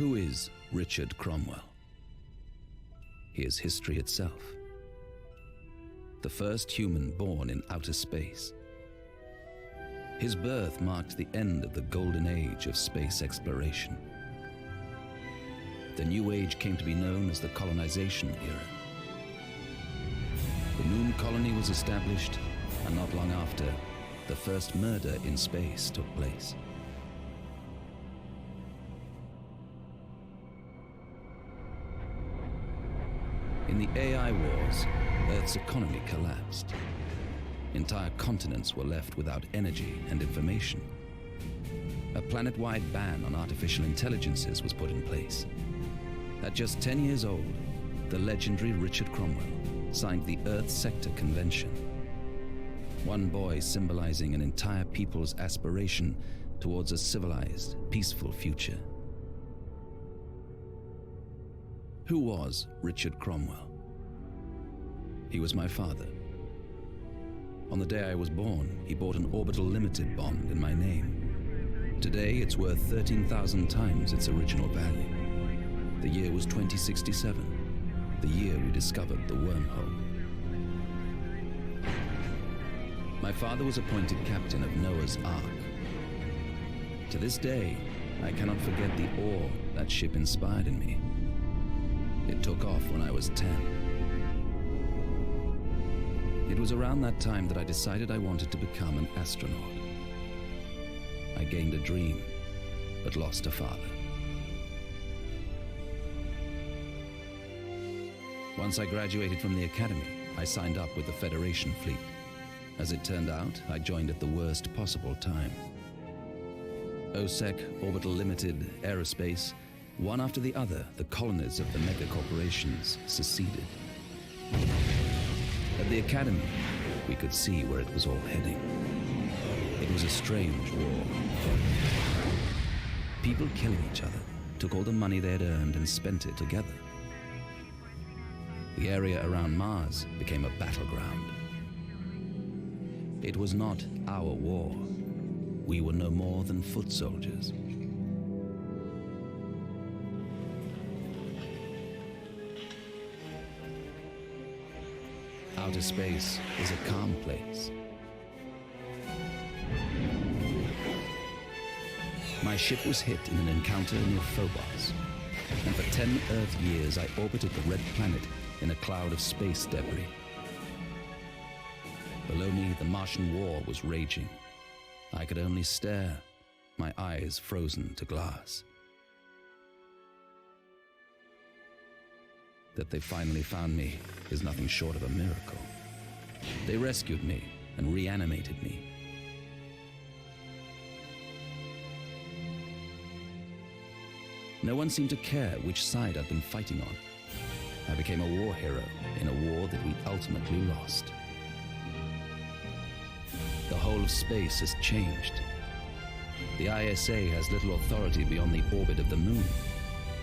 Who is Richard Cromwell? He is history itself. The first human born in outer space. His birth marked the end of the golden age of space exploration. The new age came to be known as the colonization era. The moon colony was established, and not long after, the first murder in space took place. In the AI wars, Earth's economy collapsed. Entire continents were left without energy and information. A planet-wide ban on artificial intelligences was put in place. At just 10 years old, the legendary Richard Cromwell signed the Earth Sector Convention. One boy symbolizing an entire people's aspiration towards a civilized, peaceful future. Who was Richard Cromwell? He was my father. On the day I was born, he bought an Orbital Limited bond in my name. Today, it's worth 13,000 times its original value. The year was 2067, the year we discovered the wormhole. My father was appointed captain of Noah's Ark. To this day, I cannot forget the awe that ship inspired in me. It took off when I was 10. It was around that time that I decided I wanted to become an astronaut. I gained a dream, but lost a father. Once I graduated from the academy, I signed up with the Federation fleet. As it turned out, I joined at the worst possible time. OSEC, Orbital Limited, Aerospace, one after the other, the colonies of the mega corporations seceded. At the academy, we could see where it was all heading. It was a strange war. People killing each other, took all the money they had earned and spent it together. The area around Mars became a battleground. It was not our war. We were no more than foot soldiers. Outer space is a calm place. My ship was hit in an encounter near Phobos, and for 10 Earth years I orbited the red planet in a cloud of space debris. Below me, the Martian war was raging. I could only stare, my eyes frozen to glass. That they finally found me is nothing short of a miracle. They rescued me and reanimated me. No one seemed to care which side I'd been fighting on. I became a war hero in a war that we ultimately lost. The whole of space has changed. The ISA has little authority beyond the orbit of the moon.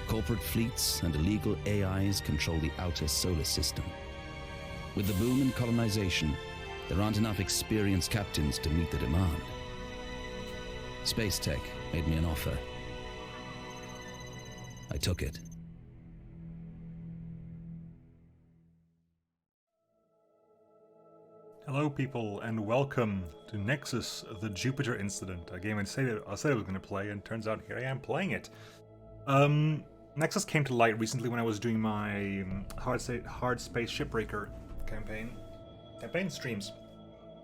Corporate fleets and illegal AIs control the outer solar system. With the boom in colonization, there aren't enough experienced captains to meet the demand. Space Tech made me an offer. I took it. Hello people, and welcome to Nexus, the Jupiter Incident, a game I said I was going to play, and turns out here I am playing it. Nexus came to light recently when I was doing my Hard Space Shipbreaker campaign streams,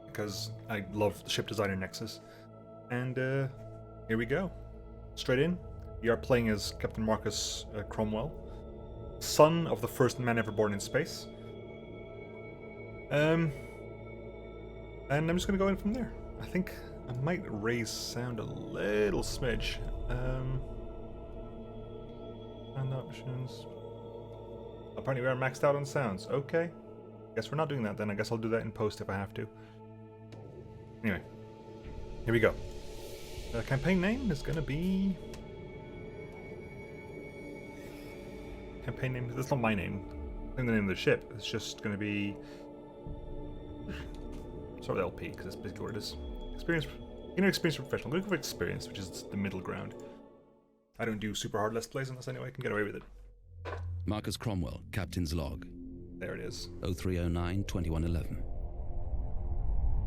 because I love ship design in Nexus. And here we go. Straight in. We are playing as Captain Marcus Cromwell, son of the first man ever born in space. And I'm just going to go in from there. I think I might raise sound a little smidge. Sound options. Apparently we are maxed out on sounds. Okay. Guess we're not doing that then. I guess I'll do that in post if I have to. Anyway. Here we go. The campaign name is going to be... Campaign name... That's not my name. In the name of the ship. It's just going to be... Start with LP, because that's basically what it is. Experience... Inner experience professional. I'm going for experience, which is the middle ground. I don't do super hard Let's Plays unless anyway I can get away with it. Marcus Cromwell, Captain's Log. There it is. 0309-2111.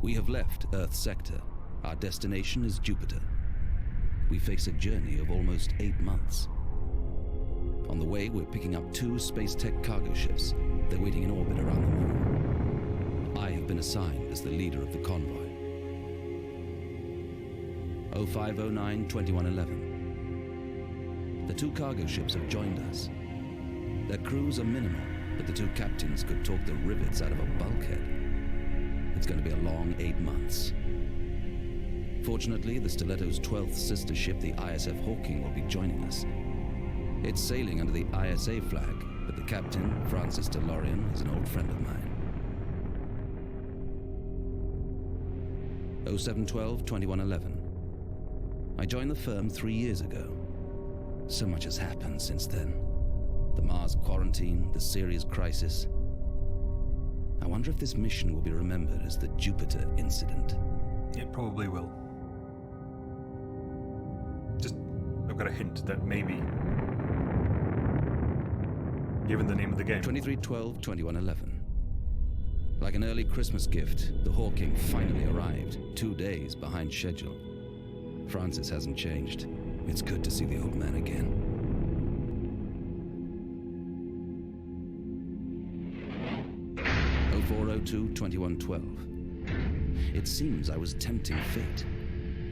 We have left Earth Sector. Our destination is Jupiter. We face a journey of almost 8 months. On the way, we're picking up 2 space tech cargo ships. They're waiting in orbit around the moon. I have been assigned as the leader of the convoy. 0509-2111. The 2 cargo ships have joined us. Their crews are minimal, but the 2 captains could talk the rivets out of a bulkhead. It's going to be a long 8 months. Fortunately, the Stiletto's 12th sister ship, the ISF Hawking, will be joining us. It's sailing under the ISA flag, but the captain, Francis DeLorean, is an old friend of mine. 0712-2111. I joined the firm 3 years ago. So much has happened since then. The Mars quarantine, the Sirius crisis. I wonder if this mission will be remembered as the Jupiter incident. It probably will. Just, I've got a hint that maybe, given the name of the game. 2312-2111. Like an early Christmas gift, the Hawking finally arrived, 2 days behind schedule. Francis hasn't changed. It's good to see the old man again. 0402-2112. It seems I was tempting fate.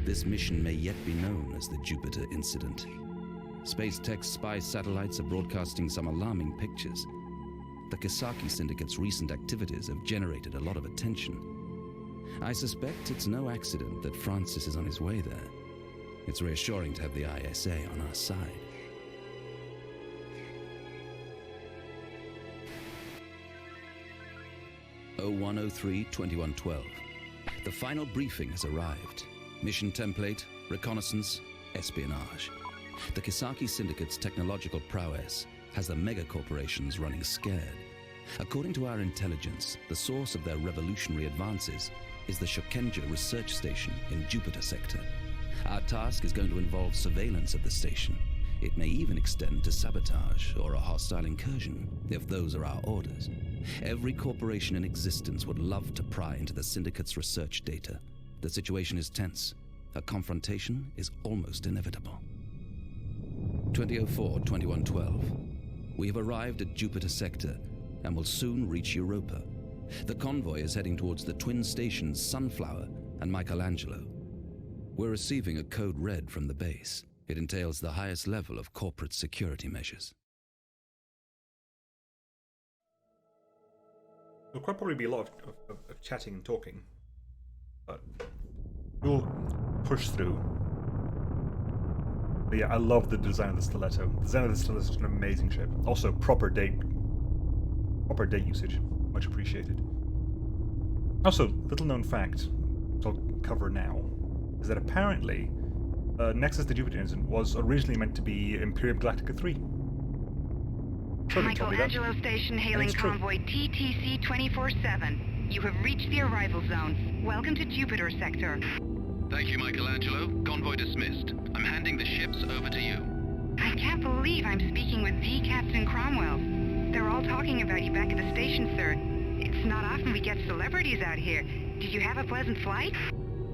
This mission may yet be known as the Jupiter incident. Space Tech's spy satellites are broadcasting some alarming pictures. The Kisaki Syndicate's recent activities have generated a lot of attention. I suspect it's no accident that Francis is on his way there. It's reassuring to have the ISA on our side. (0103-2112). The final briefing has arrived. Mission template, reconnaissance, espionage. The Kisaki Syndicate's technological prowess has the megacorporations running scared. According to our intelligence, the source of their revolutionary advances is the Shokenja research station in Jupiter sector. Our task is going to involve surveillance of the station. It may even extend to sabotage or a hostile incursion, if those are our orders. Every corporation in existence would love to pry into the Syndicate's research data. The situation is tense. A confrontation is almost inevitable. 2004-2112. We have arrived at Jupiter sector and will soon reach Europa. The convoy is heading towards the twin stations Sunflower and Michelangelo. We're receiving a code red from the base. It entails the highest level of corporate security measures. There'll quite probably be a lot of chatting and talking, but we'll push through. But yeah, I love the design of the Stiletto. The design of the Stiletto is an amazing ship. Also, proper date usage, much appreciated. Also, little known fact, which I'll cover now, is that apparently Nexus the Jupiter incident was originally meant to be Imperium Galactica 3. Michelangelo Station hailing convoy TTC 24-7. You have reached the arrival zone. Welcome to Jupiter sector. Thank you, Michelangelo. Convoy dismissed. I'm handing the ships over to you. I can't believe I'm speaking with the Captain Cromwell. They're all talking about you back at the station, sir. It's not often we get celebrities out here. Did you have a pleasant flight?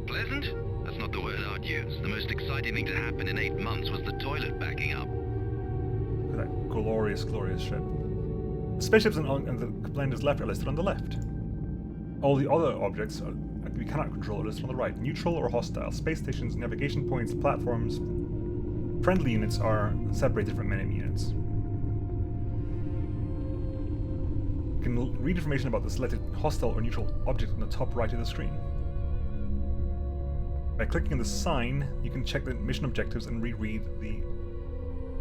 Pleasant? That's not the word I'd use. The most exciting thing to happen in 8 months was the toilet backing up. Look at that glorious, glorious ship. The spaceships and the commander's left are listed on the left. All the other objects we cannot control are listed on the right. Neutral or hostile. Space stations, navigation points, platforms. Friendly units are separated from enemy units. You can read information about the selected hostile or neutral object on the top right of the screen. By clicking on the sign, you can check the mission objectives and reread the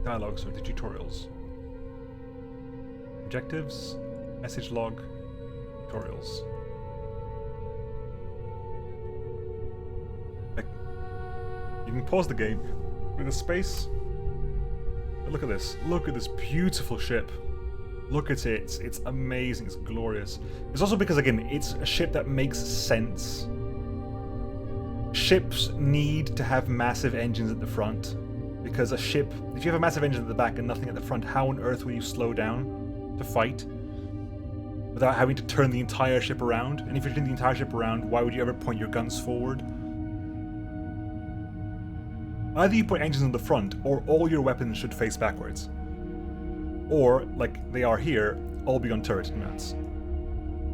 dialogues or the tutorials. Objectives, message log, tutorials. You can pause the game with a space. But look at this. Look at this beautiful ship. Look at it. It's amazing. It's glorious. It's also because, again, it's a ship that makes sense. Ships need to have massive engines at the front. Because a ship, if you have a massive engine at the back and nothing at the front, how on earth will you slow down to fight without having to turn the entire ship around? And if you're turning the entire ship around, why would you ever point your guns forward? Either you point engines in the front, or all your weapons should face backwards. Or, like they are here, all be on turret mounts.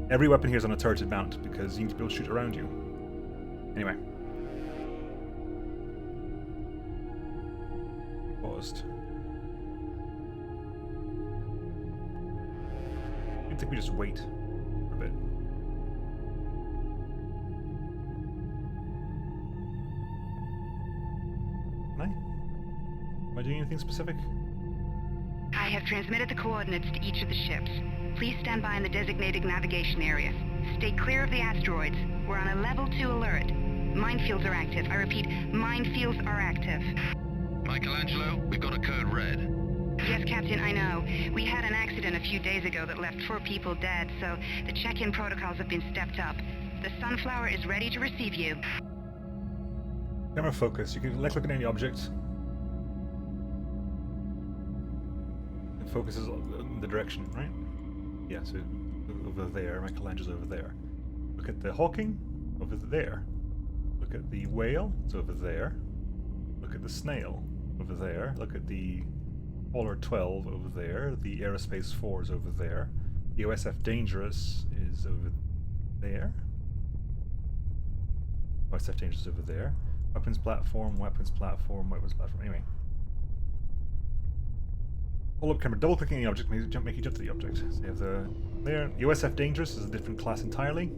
Every weapon here is on a turreted mount, because you need to be able to shoot around you. Anyway. Paused. I think we just wait for a bit. Can I? Am I doing anything specific? I have transmitted the coordinates to each of the ships. Please stand by in the designated navigation area. Stay clear of the asteroids. We're on a level 2 alert. Minefields are active. I repeat, minefields are active. Michelangelo, we've got a code red. Yes, Captain, I know. We had an accident a few days ago that left 4 people dead, so the check-in protocols have been stepped up. The Sunflower is ready to receive you. Camera focus. You can look at any object. It focuses in the direction, right? Yeah, so over there. Michelangelo's over there. Look at the Hawking over there. Look at the whale. It's over there. Look at the snail over there. Look at the Polar 12 over there. The Aerospace 4 is over there. The OSF Dangerous is over there. OSF Dangerous is over there. Weapons platform, weapons platform, weapons platform. Anyway. Hold up camera, double clicking the object make you jump to the object. So you have the there. USF Dangerous is a different class entirely.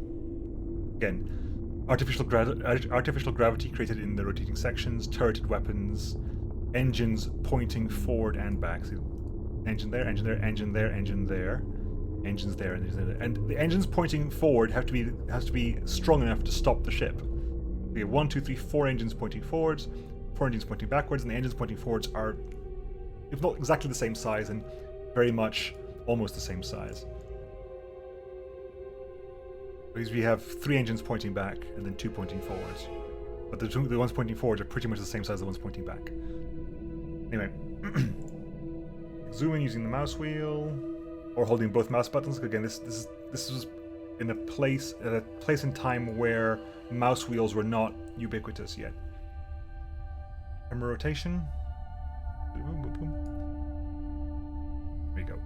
Again, artificial gravity created in the rotating sections, turreted weapons, engines pointing forward and back. So engine there, engine there, engine there, engine there, engines there, and the engines pointing forward has to be strong enough to stop the ship. We have 1, 2, 3, 4 engines pointing forwards, 4 engines pointing backwards, and the engines pointing forwards are, if not exactly the same size, and very much almost the same size. Because we have 3 engines pointing back and then 2 pointing forwards. But the ones pointing forwards are pretty much the same size as the ones pointing back. Anyway. Zoom in using the mouse wheel, or holding both mouse buttons. Again, this was in a place in time where mouse wheels were not ubiquitous yet. Camera rotation. Boom, boom, boom. There we go.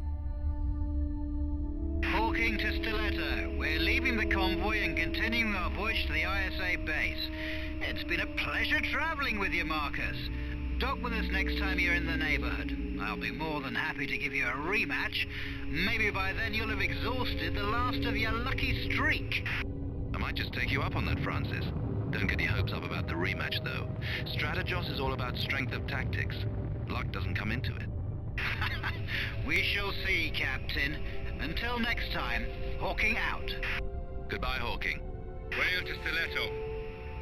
Hawking to Stiletto. We're leaving the convoy and continuing our voyage to the ISA base. It's been a pleasure traveling with you, Marcus. Dock with us next time you're in the neighborhood. I'll be more than happy to give you a rematch. Maybe by then you'll have exhausted the last of your lucky streak. I might just take you up on that, Francis. Don't get your hopes up about the rematch, though. Strategos is all about strength of tactics. Luck doesn't come into it. We shall see, Captain. Until next time, Hawking out. Goodbye, Hawking. Whale to Stiletto.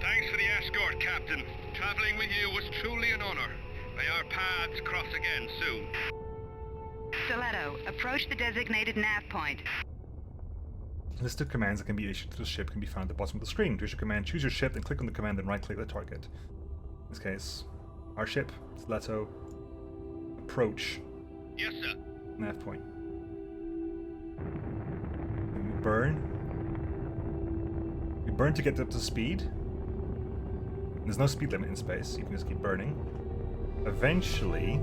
Thanks for the escort, Captain. Traveling with you was truly an honor. May our paths cross again soon. Stiletto, approach the designated nav point. A list of commands that can be issued to the ship can be found at the bottom of the screen. To issue a command, choose your ship, then click on the command, then right-click the target. In this case, our ship, Stiletto, approach. Yes, sir. Nav point. And we burn. We burn to get up to speed. There's no speed limit in space, you can just keep burning. Eventually,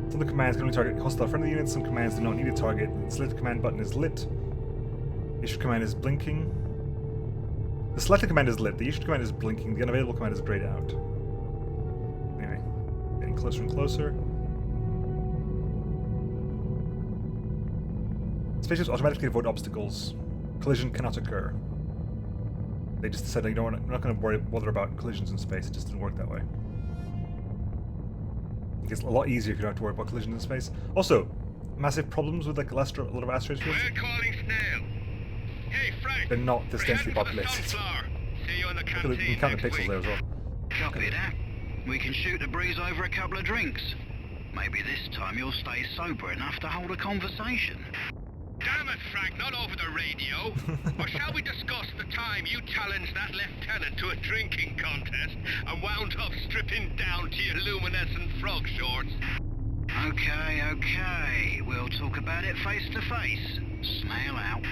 some of the commands can only target hostile friendly units, some commands do not need a target. The select command button is lit. The issue command is blinking. The selected command is lit, the issued command is blinking, the unavailable command is grayed out. Anyway, getting closer and closer. Spaceships automatically avoid obstacles. Collision cannot occur. They just decided, we're not going to bother about collisions in space. It just didn't work that way. It gets a lot easier if you don't have to worry about collisions in space. Also, massive problems with like a lot of asteroid fields. We're calling Snail. Hey, Frank. They're not this we're densely heading for the populated. Sunflower. See you in the You canteen can count the next pixels week. there as well. Copy that. We can shoot the breeze over a couple of drinks. Maybe this time you'll stay sober enough to hold a conversation. Damn it, Frank, not over the radio. Or shall we discuss the time you challenged that lieutenant to a drinking contest and wound up stripping down to your luminescent frog shorts? Okay. We'll talk about it face to face. Snail out.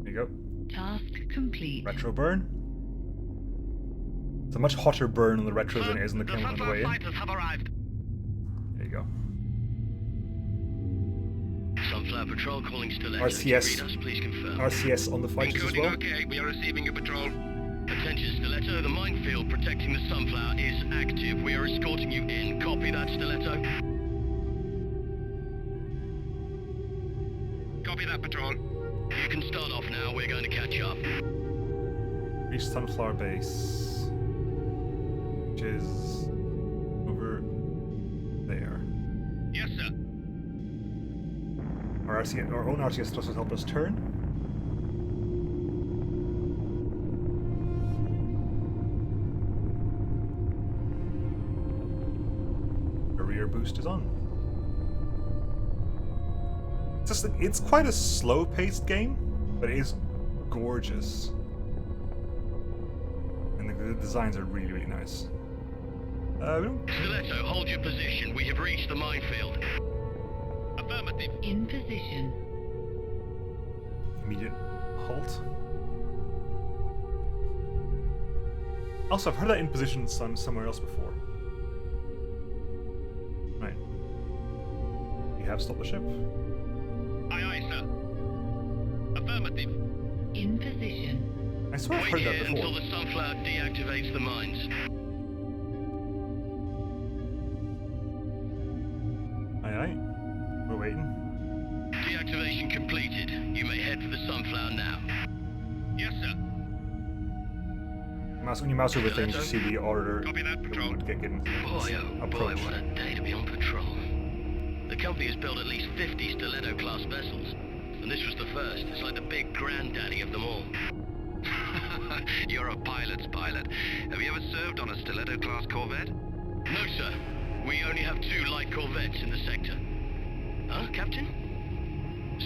There you go. Task complete. Retro burn. It's a much hotter burn on the retro than it is on the camera on the way in. fighters have arrived. There you go. Sunflower Patrol calling Stiletto. RCS. Read us, please confirm. RCS on the fighters as Encoding well. okay, we are receiving your patrol. Attention, Stiletto. The minefield protecting the Sunflower is active. We are escorting you in. Copy that, Stiletto. Copy that, patrol. You can start off now. We're going to catch up. Reach Sunflower Base, which is over there. Yes, sir. Our own RCS thrusters help us turn. The rear boost is on. It's quite a slow-paced game, but it is gorgeous. And the designs are really, really nice. Stiletto, hold your position. We have reached the minefield. Affirmative. In position. Immediate halt. Also, I've heard that in position somewhere else before. Right. We have stopped the ship. Aye, aye, sir. Affirmative. In position. I swear I've Wait heard here that before. until the Sunflower deactivates the mines. Aye. We're waiting. Deactivation completed. You may head for the Sunflower now. Yes, sir. When you mouse over things, you see the order. Copy that, patrol. Boy, oh boy, approach. what a day to be on patrol. The company has built at least 50 Stiletto-class vessels, and this was the first. It's like the big granddaddy of them all. You're a pilot's pilot. Have you ever served on a Stiletto-class corvette? No, sir. We only have 2 light corvettes in the sector. Huh, Captain?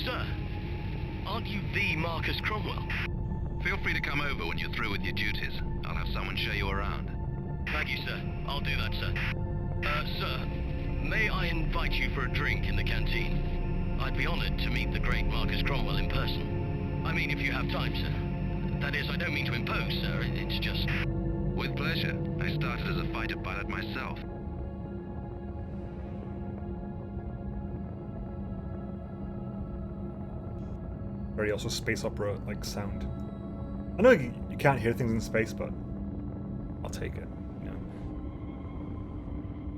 Sir, aren't you the Marcus Cromwell? Feel free to come over when you're through with your duties. I'll have someone show you around. Thank you, sir. I'll do that, sir. Sir, may I invite you for a drink in the canteen? I'd be honored to meet the great Marcus Cromwell in person. I mean, if you have time, sir. That is, I don't mean to impose, sir. It's just... With pleasure. I started as a fighter pilot myself. Very also space opera like sound. I know you can't hear things in space, but I'll take it. You know.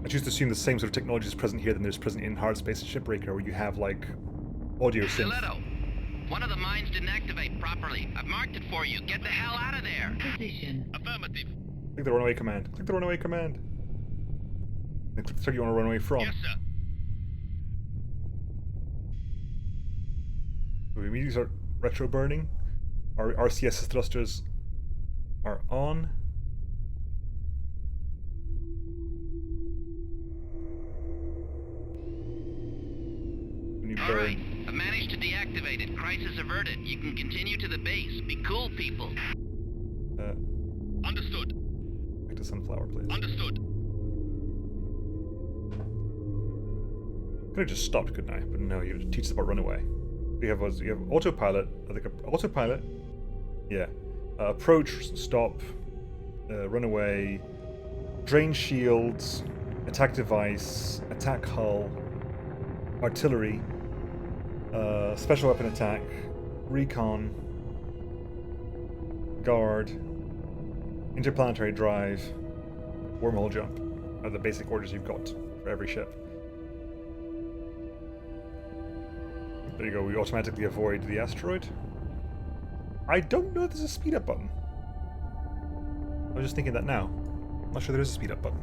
I choose to assume the same sort of technology is present here than there's present in Hard Space and Shipbreaker, where you have like audio synth. Stiletto, one of the mines didn't activate properly. I've marked it for you. Get the hell out of there. Position. Affirmative. Click the runaway command. Click the runaway command. Then click the target you want to run away from. Yes, sir. We immediately start retro burning. Our RCS thrusters are on. When you All burn, right, I've managed to deactivate it. Crisis averted. You can continue to the base. Be cool, people. Understood. back to Sunflower, please. Understood. Could have just stopped, couldn't I? But no, you teach us about runaway. You have autopilot. I think autopilot. Yeah. Approach, stop, runaway, drain shields, attack device, attack hull, artillery, special weapon attack, recon, guard, interplanetary drive, wormhole jump are the basic orders you've got for every ship. There you go, we automatically avoid the asteroid. I don't know if there's a speed up button. I was just thinking that now. I'm not sure there is a speed up button.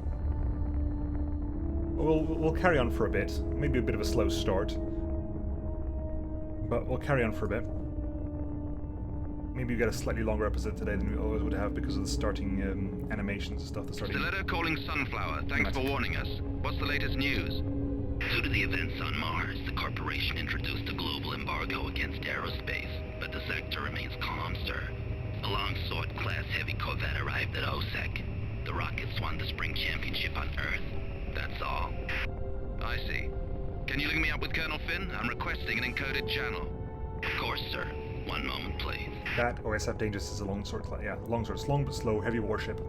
We'll carry on for a bit. Maybe a bit of a slow start. But we'll carry on for a bit. Maybe we get a slightly longer episode today than we always would have because of the starting animations and stuff. The starting Stiletto calling Sunflower. Thanks for warning us. What's the latest news? To the the events on Mars, the corporation introduced a global embargo against aerospace, but the sector remains calm, sir. A long-sought class heavy corvette arrived at OSEC. The rockets won the spring championship on Earth. That's all. I see. Can you link me up with Colonel Finn? I'm requesting an encoded channel. Of course, sir. One moment, please. That OSF Dangerous is a longsword, yeah, longsword. It's long but slow, heavy warship.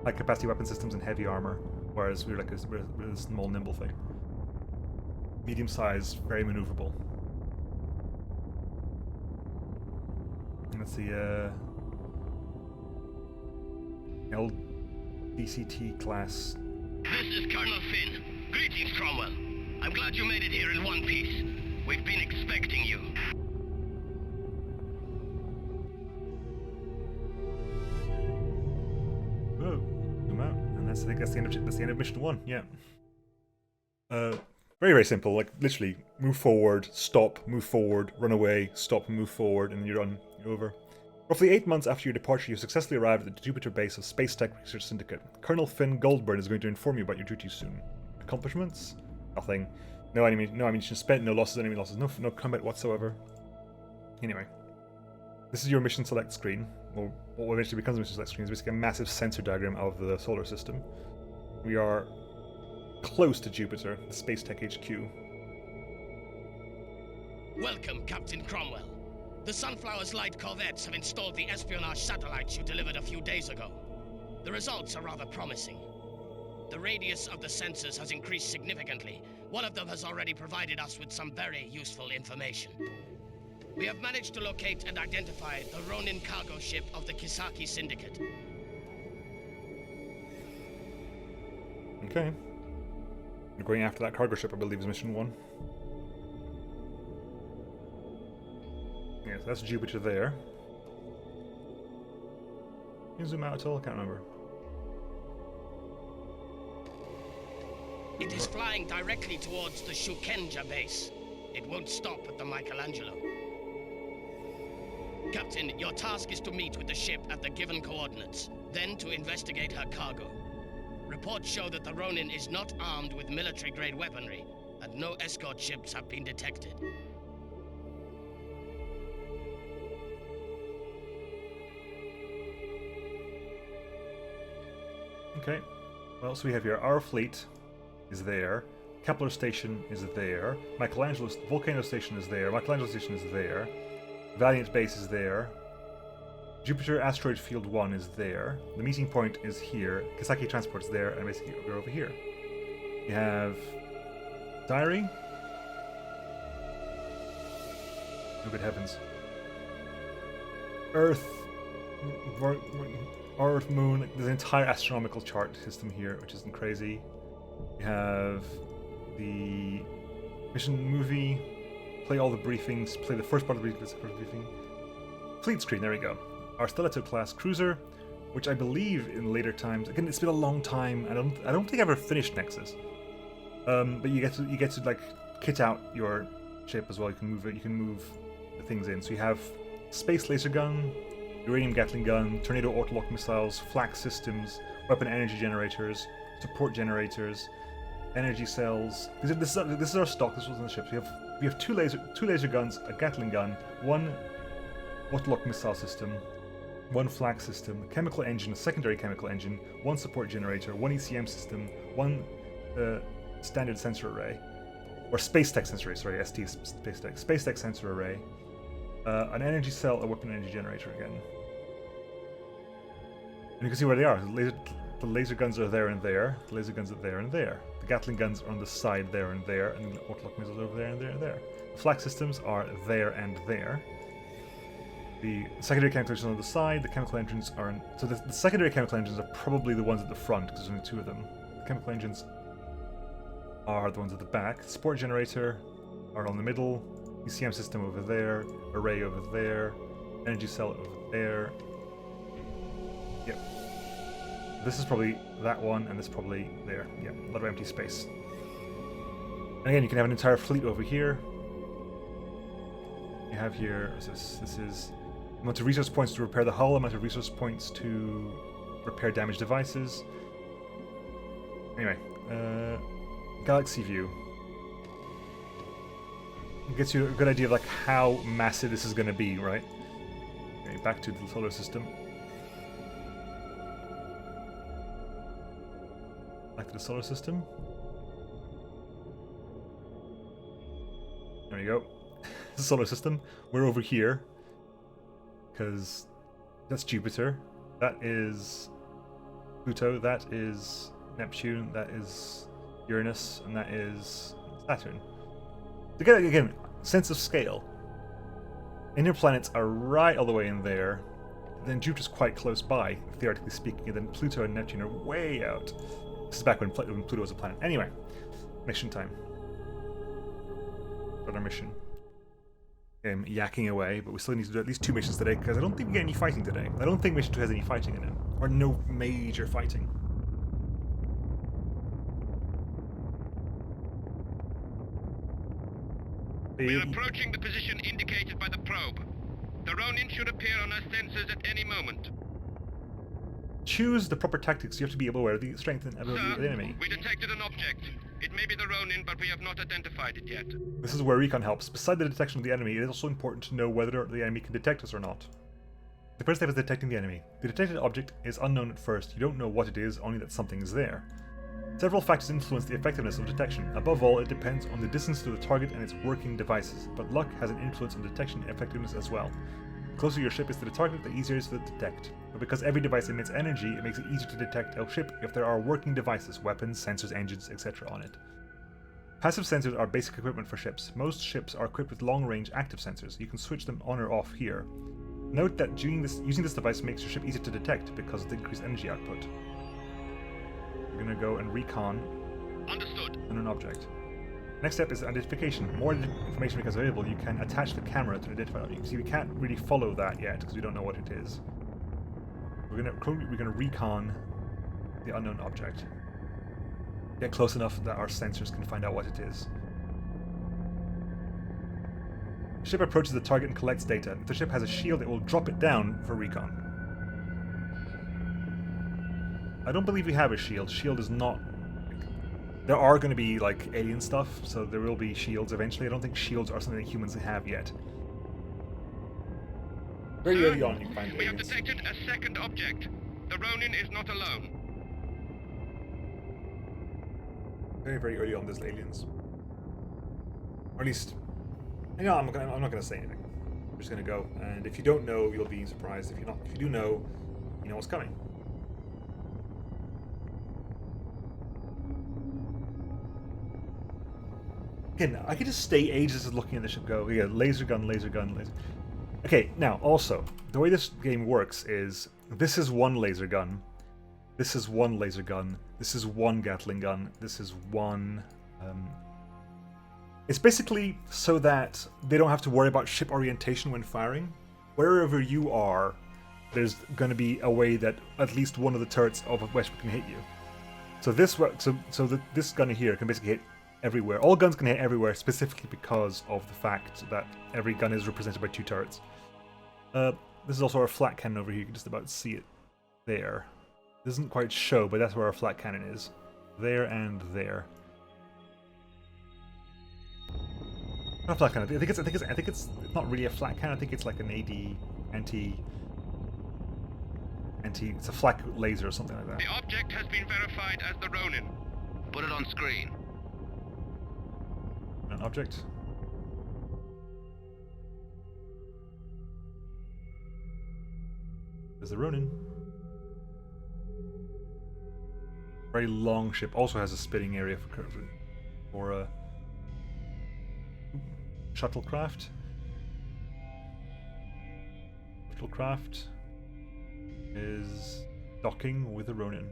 High capacity weapon systems and heavy armor, whereas we're like we're a small, nimble thing. Medium size, very maneuverable. And that's the LDCT class. This is Colonel Finn. Greetings, Cromwell. I'm glad you made it here in one piece. We've been expecting you. Whoa, zoom out, and I think that's the end of mission 1. Yeah. Very simple. Like literally, move forward, stop, move forward, run away, stop, move forward, and you're done. You're over. Roughly 8 months after your departure, you successfully arrived at the Jupiter base of Space Tech Research Syndicate. Colonel Finn Goldburn is going to inform you about your duties soon. Accomplishments? Nothing. No ammunition spent, no losses, enemy losses, no combat whatsoever. Anyway. This is your mission select screen. Well, what eventually becomes a mission select screen is basically a massive sensor diagram of the solar system. We are close to Jupiter, the Space Tech HQ. Welcome, Captain Cromwell. The Sunflower's light corvettes have installed the espionage satellites you delivered a few days ago. The results are rather promising. The radius of the sensors has increased significantly. One of them has already provided us with some very useful information. We have managed to locate and identify the Ronin cargo ship of the Kisaki Syndicate. Okay. We're going after that cargo ship, I believe, is mission 1. Yes, that's Jupiter there. Can you zoom out at all? I can't remember. It is flying directly towards the Shukenja base. It won't stop at the Michelangelo. Captain, your task is to meet with the ship at the given coordinates, then to investigate her cargo. Reports show that the Ronin is not armed with military-grade weaponry, and no escort ships have been detected. Okay. Well, so we have here our fleet is there. Kepler Station is there. Volcano Station is there. Michelangelo Station is there. Valiant Base is there. Jupiter Asteroid Field 1 is there. The meeting point is here. Kisaki Transport's there, and basically we're over here. We have Diary. Oh, good heavens. Earth, Moon. There's an entire astronomical chart system here, which isn't crazy. We have the mission movie. Play all the briefings. Play the first part of the briefing. Fleet screen. There we go. Our Stiletto class cruiser, which I believe in later times. Again, it's been a long time. I don't think I ever finished Nexus. But you get to like kit out your ship as well. You can move it. You can move the things in. So you have space laser gun, uranium Gatling gun, tornado autolock missiles, flak systems, weapon energy generators, support generators, energy cells. This is our stock. This was on the ships. We have two laser guns, a Gatling gun, one autolock missile system, one flak system, a chemical engine, a secondary chemical engine, one support generator, one ECM system, one standard sensor array, or space tech sensor array. Sorry, ST space tech sensor array, an energy cell, a weapon energy generator again. And you can see where they are. The laser guns are there and there. The laser guns are there and there. The Gatling guns are on the side there and there, and the autolock missiles are over there and there and there. The flak systems are there and there. The secondary chemical engines on the side. The chemical engines are in... So the secondary chemical engines are probably the ones at the front, because there's only two of them. The chemical engines are the ones at the back. Support generator are on the middle. ECM system over there. Array over there. Energy cell over there. Yep. This is probably that one, and this is probably there. Yeah, a lot of empty space. And again, you can have an entire fleet over here. You have here, this is amount of resource points to repair the hull, amount of resource points to repair damaged devices. Anyway, galaxy view. It gets you a good idea of like how massive this is going to be, right? Okay, back to the solar system. Back to the solar system. There you go. The solar system. We're over here because that's Jupiter. That is Pluto. That is Neptune. That is Uranus, and that is Saturn. To get again sense of scale. Inner planets are right all the way in there. Then Jupiter's quite close by, theoretically speaking, and then Pluto and Neptune are way out. This is back when Pluto was a planet. Anyway, mission time. Another mission. I'm yakking away, but we still need to do at least 2 missions today, because I don't think we get any fighting today. I don't think mission 2 has any fighting in it. Or no major fighting. We are approaching the position indicated by the probe. The Ronin should appear on our sensors at any moment. Choose the proper tactics. You have to be able to aware of the strength and ability of the enemy. We detected an object. It may be the Ronin, but we have not identified it yet. This is where recon helps. Beside the detection of the enemy, it is also important to know whether the enemy can detect us or not. The first step is detecting the enemy. The detected object is unknown at first. You don't know what it is, only that something is there. Several factors influence the effectiveness of detection. Above all, it depends on the distance to the target and its working devices, but luck has an influence on detection effectiveness as well. The closer your ship is to the target, the easier it is to detect. But because every device emits energy, it makes it easier to detect a ship if there are working devices, weapons, sensors, engines, etc. on it. Passive sensors are basic equipment for ships. Most ships are equipped with long-range active sensors. You can switch them on or off here. Note that using this device makes your ship easier to detect because of the increased energy output. We're going to go and recon an object. Next step is identification. More information becomes available, you can attach the camera to identify it. You can see we can't really follow that yet because we don't know what it is. We're going to recon the unknown object. Get close enough that our sensors can find out what it is. The ship approaches the target and collects data. If the ship has a shield, it will drop it down for recon. I don't believe we have a shield. Shield is not... There are going to be, like, alien stuff, so there will be shields eventually. I don't think shields are something that humans have yet. Very early on, you find aliens. We have detected a second object. The Ronin is not alone. Very, very early on, there's aliens. Or at least... You know, I'm not going to say anything. I'm just going to go, and if you don't know, you'll be surprised. If you do know, you know what's coming. Again, I could just stay ages looking at the ship go. Yeah, laser gun, laser gun, laser. Okay, now also, the way this game works is this is one laser gun, this is one laser gun, this is one Gatling gun, this is one. It's basically so that they don't have to worry about ship orientation when firing. Wherever you are, there's going to be a way that at least one of the turrets of a weapon can hit you. So this gun here can basically hit everywhere. All guns can hit everywhere, specifically because of the fact that every gun is represented by 2 turrets. This is also our flat cannon over here. You can just about see it there. It doesn't quite show, but that's where our flat cannon is. There and there. Not a flat cannon. I think it's not really a flat cannon. I think it's like an it's a flak laser or something like that. The object has been verified as the Ronin. Put it on screen. An object. There's the Ronin. Very long ship. Also has a spitting area for a shuttlecraft. Shuttlecraft is docking with the Ronin.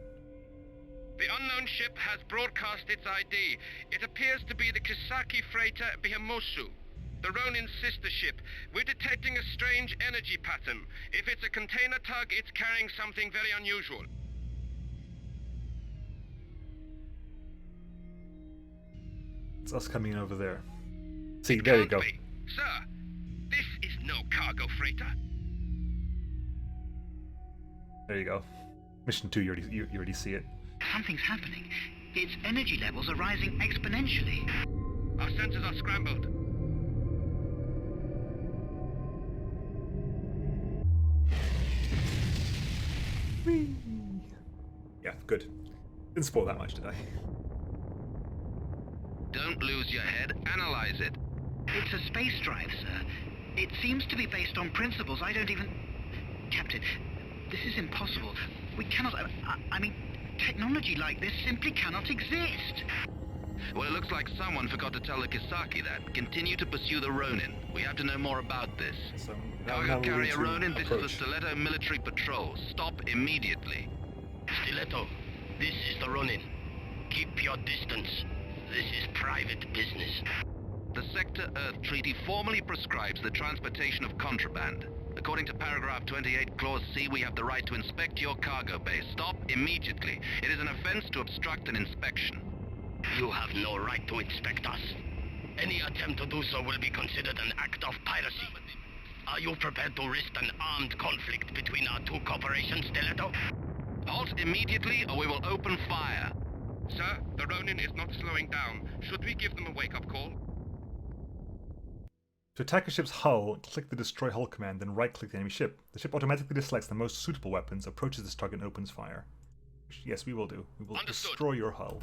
The unknown ship has broadcast its ID. It appears to be the Kisaki freighter Bihamosu, the Ronin's sister ship. We're detecting a strange energy pattern. If it's a container tug, it's carrying something very unusual. It's us coming in over there. See, there you go. Sir, this is no cargo freighter. There you go. Mission 2, you already see it. Something's happening. Its energy levels are rising exponentially. Our sensors are scrambled. Whee! Yeah, good. Didn't spoil that much, did I? Don't lose your head. Analyze it. It's a space drive, sir. It seems to be based on principles I don't even... Captain, this is impossible. We cannot... I mean, technology like this simply cannot exist. Well, it looks like someone forgot to tell the Kisaki that. Continue to pursue the Ronin. We have to know more about this. So Cargo carrier Ronin, this is the approach. Stiletto military patrol. Stop immediately. Stiletto, this is the Ronin. Keep your distance. This is private business. The Sector Earth Treaty formally prescribes the transportation of contraband. According to paragraph 28, clause C, we have the right to inspect your cargo base. Stop immediately. It is an offense to obstruct an inspection. You have no right to inspect us. Any attempt to do so will be considered an act of piracy. Are you prepared to risk an armed conflict between our two corporations, Stiletto? Halt immediately or we will open fire. Sir, the Ronin is not slowing down. Should we give them a wake-up call? To attack a ship's hull, click the Destroy Hull command, then right-click the enemy ship. The ship automatically selects the most suitable weapons, approaches this target, and opens fire. Which, yes, we will do. We will Understood. destroy your hull.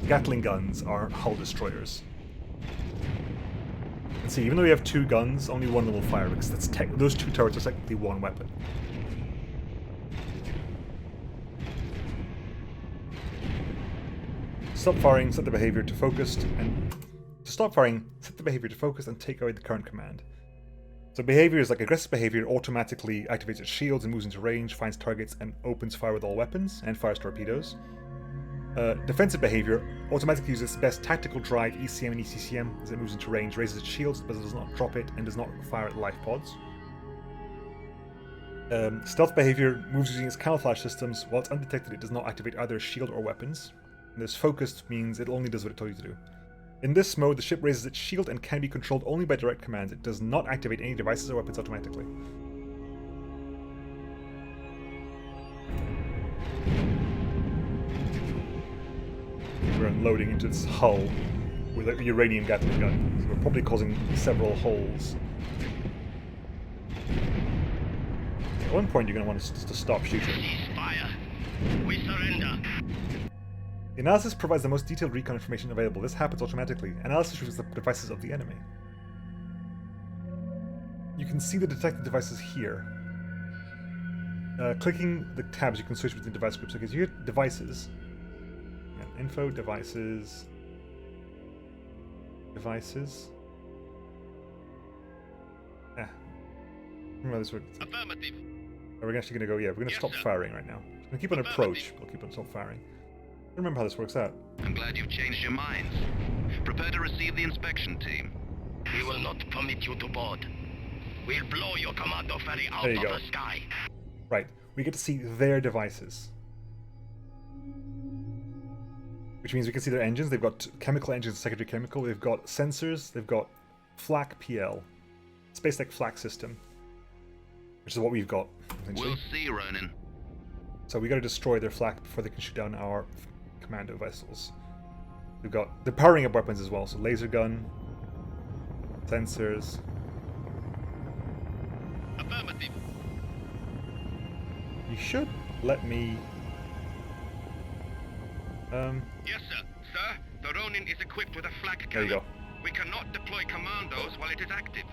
Gatling guns are hull destroyers. And see, even though we have two guns, only one of them will fire, because those two turrets are technically one weapon. Stop firing, set the behavior to focused, and to stop firing, set the behavior to focus and take away the current command. So behavior is like aggressive behavior automatically activates its shields and moves into range, finds targets and opens fire with all weapons, and fires torpedoes. Defensive behavior automatically uses its best tactical drive, ECM and ECCM, as it moves into range, raises its shields but does not drop it, and does not fire at life pods. Stealth behavior moves using its camouflage systems. While it's undetected, it does not activate either a shield or weapons. And this focused means it only does what it told you to do. In this mode, the ship raises its shield and can be controlled only by direct commands. It does not activate any devices or weapons automatically. We're unloading into its hull with a uranium Gatling gun, so we're probably causing several holes. At one point, you're going to want us to stop shooting. Cease fire. We surrender. The analysis provides the most detailed recon information available. This happens automatically. Analysis reveals the devices of the enemy. You can see the detected devices here. Clicking the tabs, you can switch between device groups. Okay, so you get devices. Yeah, info, devices. Devices. Remember how this works. Affirmative. We're actually going to go, yeah, we're going to stop firing right now. We're going to keep on approach, we'll keep on stop firing. Remember how this works out. I'm glad you've changed your minds. Prepare to receive the inspection team. We will not permit you to board. We'll blow your commando ferry out There of you go. the sky. Right, we get to see their devices. Which means we can see their engines. They've got chemical engines, secondary chemical. They've got sensors. They've got flak PL. Space Tech flak system. Which is what we've got, essentially. We'll see, Ronin. So we got to destroy their flak before they can shoot down our commando vessels. They're powering up weapons as well. So laser gun, sensors. Affirmative. You should let me. Yes, sir. Sir, the Ronin is equipped with a flak There you cannon. go. We cannot deploy commandos while it is active.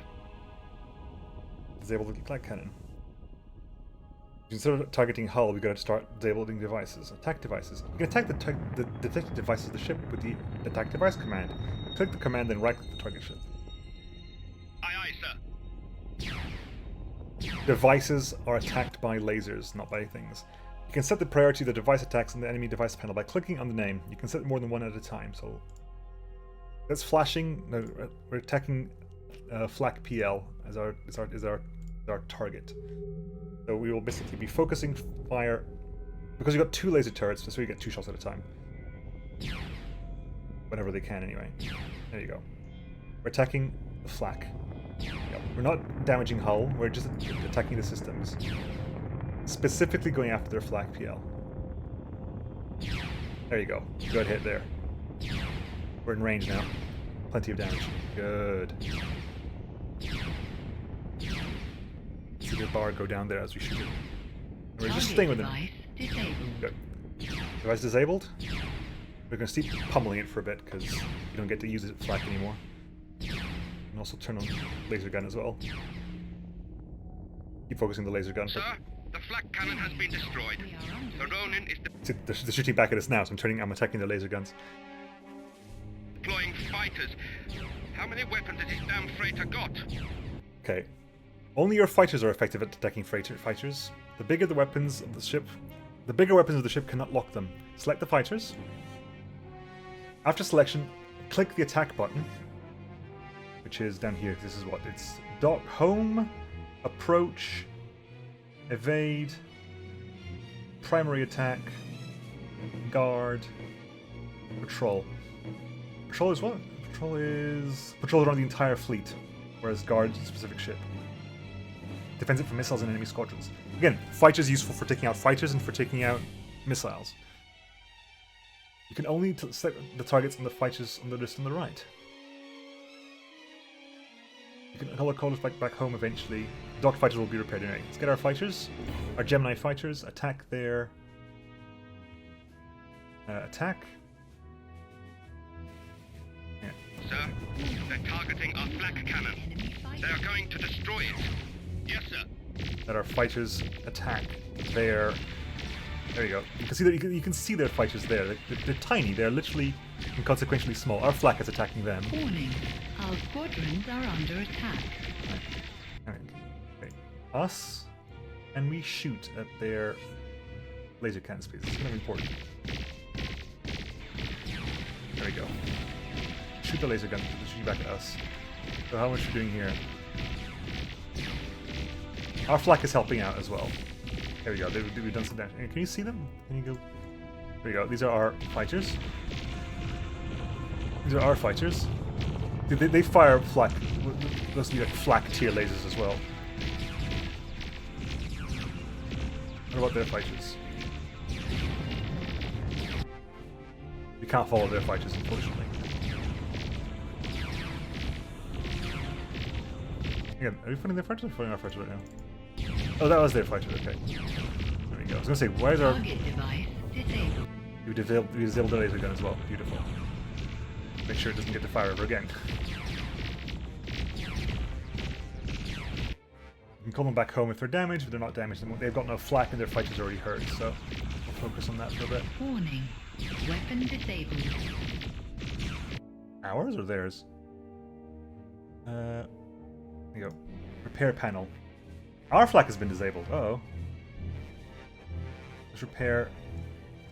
Disable the flak cannon. Instead of targeting hull, we've got to start disabling devices. Attack devices. You can attack the detected devices of the ship with the attack device command. Click the command, then right-click the target ship. Aye, aye, sir. Devices are attacked by lasers, not by things. You can set the priority of the device attacks in the enemy device panel by clicking on the name. You can set more than one at a time. So that's flashing. No, we're attacking flak PL as our target. So we will basically be focusing fire because you've got two laser turrets, so you get 2 shots at a time. Whenever they can, anyway. There you go. We're attacking the flak. Yep. We're not damaging hull, we're just attacking the systems. Specifically going after their flak PL. There you go. Good hit there. We're in range now. Plenty of damage. Good. see the bar go down there as we shoot it. We're just staying with them. Good. Device disabled. We're going to keep pummeling it for a bit because you don't get to use it flak anymore. And also turn on laser gun as well. Keep focusing the laser gun. Sir, the flak cannon has been destroyed. The Ronin is They're shooting back at us now, so I'm attacking the laser guns. deploying fighters. How many weapons has this damn freighter got? Okay. Only your fighters are effective at detecting fighters. The bigger the weapons of the ship cannot lock them. Select the fighters. After selection, click the attack button, which is down here. This is what it's: dock, home, approach, evade, primary attack, guard, patrol. Patrol is what? Patrol around the entire fleet, whereas guard is a specific ship. Defends it from missiles and enemy squadrons. Again, fighters useful for taking out fighters and for taking out missiles. You can only select the targets on the fighters on the list on the right. You can call us back home eventually. Docked fighters will be repaired anyway. Let's get our fighters, our Gemini fighters, attack their attack. Yeah. Sir, they're targeting our flak cannon. They are going to destroy it. Yes, sir. That our fighters attack their. There you go. You can see that you can see their fighters there. They're tiny. They're literally inconsequentially small. Our flak is attacking them. Warning, our squadrons are under attack. Alright. Okay. Us, and we shoot at their laser cannon speeds. It's kind of important. There we go. Shoot the laser gun. Shoot back at us. So how much are we doing here? Our flak is helping out as well. There we go. We've done some damage. Can you see them? Can you go? There we go. These are our fighters. These are our fighters. They fire flak. Those be like flak tier lasers as well. What about their fighters? We can't follow their fighters, unfortunately. Again, are we finding their fighters or finding our fighters right now? Oh, that was their fighter, okay. There we go. I was gonna say, where's our... We disabled the laser gun as well. Beautiful. Make sure it doesn't get to fire ever again. You can call them back home if they're damaged. If they're not damaged, they've got no flak and their fighter's already hurt, so we'll focus on that for a bit. Warning, weapon disabled. Ours or theirs? There you go. Repair panel. Our flak has been disabled. Uh-oh. Let's repair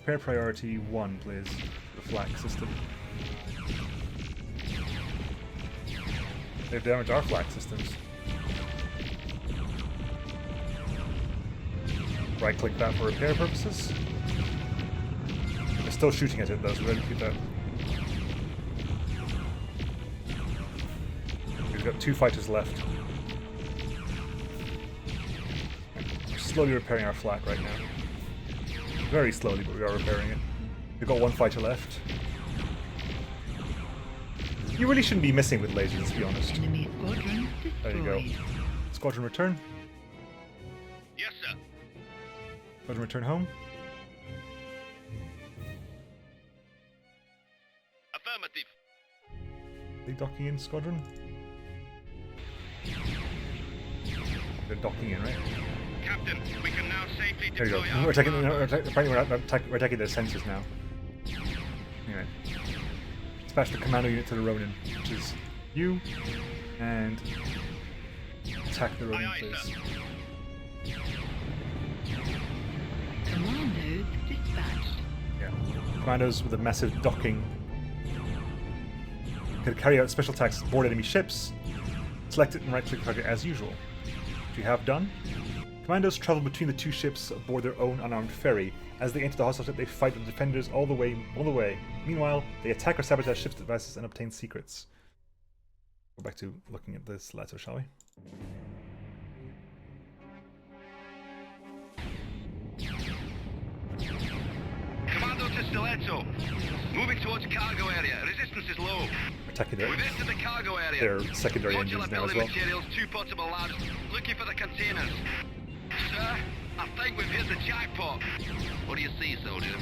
priority 1, please. The flak system. They've damaged our flak systems. Right click that for repair purposes. They're still shooting at it though, so we better keep that. We've got 2 fighters left. Slowly repairing our flak right now. Very slowly, but we are repairing it. We've got 1 fighter left. You really shouldn't be missing with lasers, to be honest. Enemy squadron destroyed. There you go. Squadron return. Yes, sir. Squadron return home. Affirmative. Are they docking in, squadron? They're docking in, right? Captain, we can now safely There you go. deploy We're our attacking, commander. apparently we're attacking their sensors now. Anyway. Dispatch the commando unit to the Ronin, which is you, and attack the Ronin, Aye, aye, please. sir. Commandos dispatched. Yeah. Commandos with a massive docking could carry out special attacks aboard enemy ships. Select it and right-click target as usual. Which you have done. Commandos travel between the 2 ships aboard their own unarmed ferry. As they enter the hostile ship, they fight with the defenders all the way. Meanwhile, they attack or sabotage ships' devices and obtain secrets. Go back to looking at this letter, shall we? Commando to Stiletto. STILETTO. Moving towards cargo area. Resistance is low. Attacking We've entered the cargo area. their secondary engines Modular now as building well. materials, 2 portable labs. Looking for the containers. Sir, I think we've hit the jackpot. What do you see, soldier?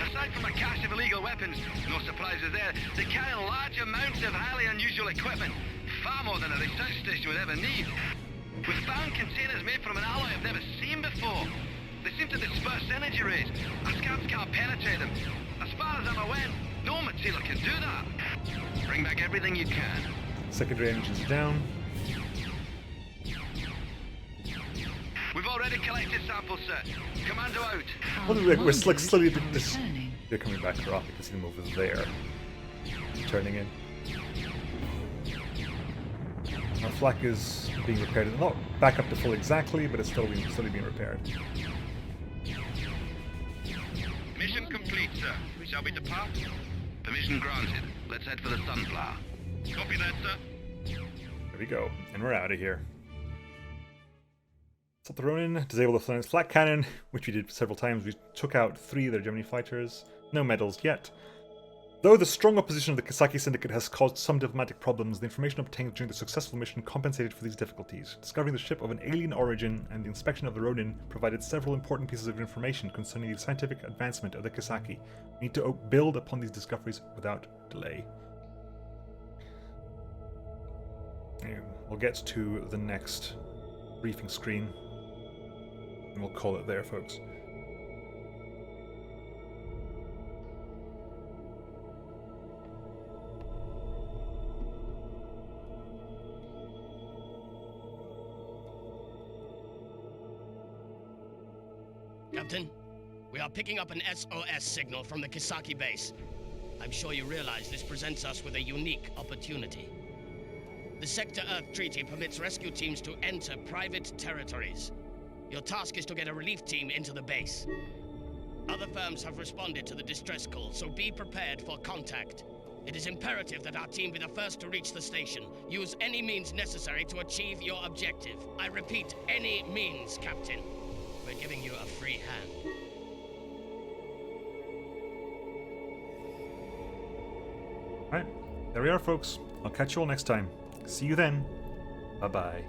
Aside from a cache of illegal weapons, no surprises there, they carry large amounts of highly unusual equipment. Far more than a research station would ever need. We've found containers made from an alloy I've never seen before. They seem to disperse energy rays. Our scouts can't penetrate them. As far as I'm aware, no material can do that. Bring back everything you can. Secondary engines down. We've already collected samples, sir. Commando out. Well, we're like Commandos slowly are this. returning. They're coming back to Rock. You can see them over there. Turning in. Our flak is being repaired. It's not back up to full exactly, but it's still being repaired. Mission complete, sir. Shall we depart? Permission granted. Let's head for the Sunflower. Copy that, sir. There we go. And we're out of here. Stop the Ronin, disable the Flame's flak cannon, which we did several times. We took out 3 of their Gemini fighters. No medals yet. Though the strong opposition of the Kisaki Syndicate has caused some diplomatic problems, the information obtained during the successful mission compensated for these difficulties. Discovering the ship of an alien origin and the inspection of the Ronin provided several important pieces of information concerning the scientific advancement of the Kisaki. We need to build upon these discoveries without delay. Anyway, we'll get to the next briefing screen, and we'll call it there, folks. Captain, we are picking up an SOS signal from the Kisaki base. I'm sure you realize this presents us with a unique opportunity. The Sector Earth Treaty permits rescue teams to enter private territories. Your task is to get a relief team into the base. Other firms have responded to the distress call, so be prepared for contact. It is imperative that our team be the first to reach the station. Use any means necessary to achieve your objective. I repeat, any means, Captain. We're giving you a free hand. Alright, there we are, folks. I'll catch you all next time. See you then. Bye-bye.